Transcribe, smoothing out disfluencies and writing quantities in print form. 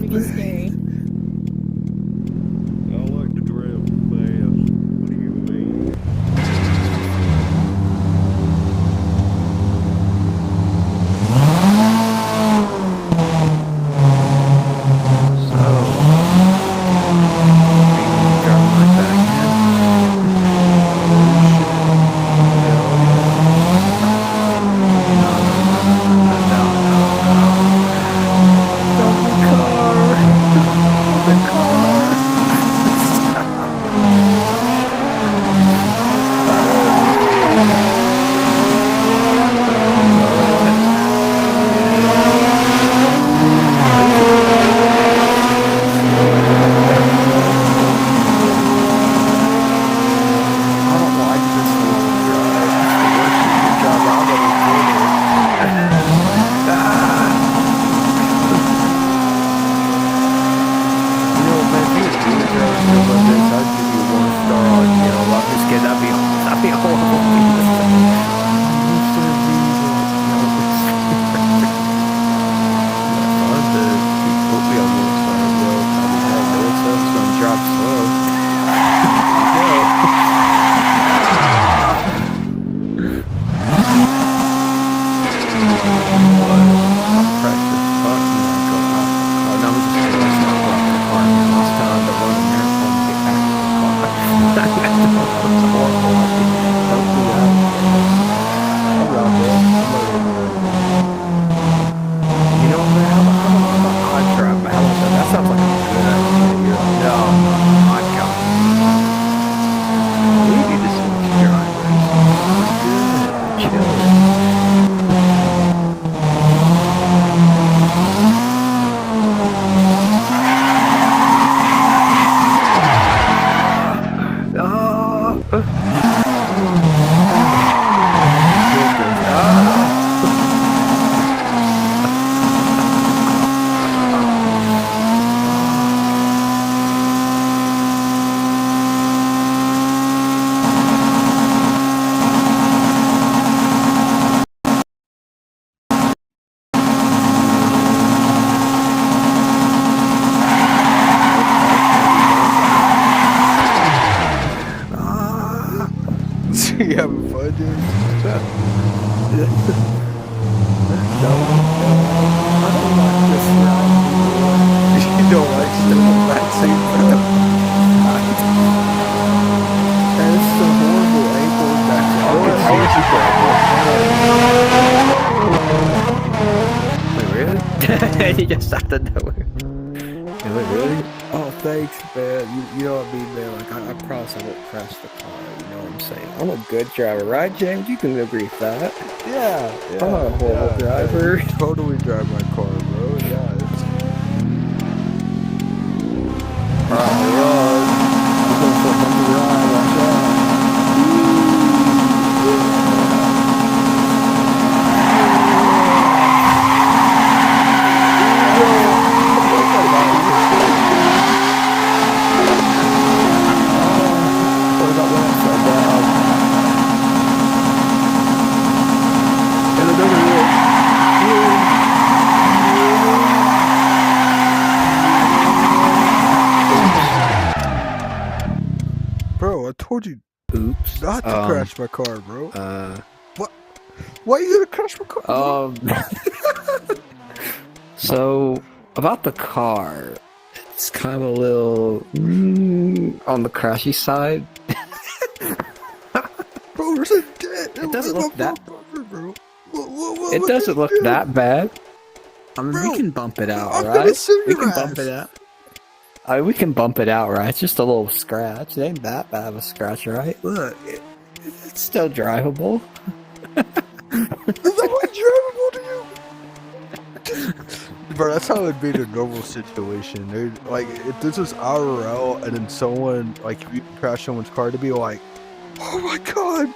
be scary. I like to drive fast. What do you mean? That'd be horrible. Drop You having fun, dude? No, I don't like this ride. You don't like sitting in the back seat, bro? That is some horrible ankle back. Wait, really? You just out the nowhere. Really? Oh, thanks, man. You know what I mean, man? Like, I promise I won't crash the car. You know what I'm saying? I'm a good driver, right, James? You can agree with that. Yeah. I'm not a horrible driver. You totally drive my car, bro. Yeah. Alright, we're on. We're going for a bumpy ride. Watch out. Bro, I told you. Oops. Not to crash my car, bro. What? Why are you gonna crash my car? So about the car, it's kind of a little on the crashy side. Bro, there's a dent. It doesn't look that. Bro. It doesn't look that bad. I mean, Bro, we can bump it out, I'm right? gonna sue We your can ass. bump it out. We can bump it out, right? It's just a little scratch. It ain't that bad of a scratch, right? Look, it's still drivable. Is that drivable to you? Bro, that's how it would be in a normal situation, dude. Like, if this was IRL and then someone, like, if you crash someone's car, to be like, oh my god,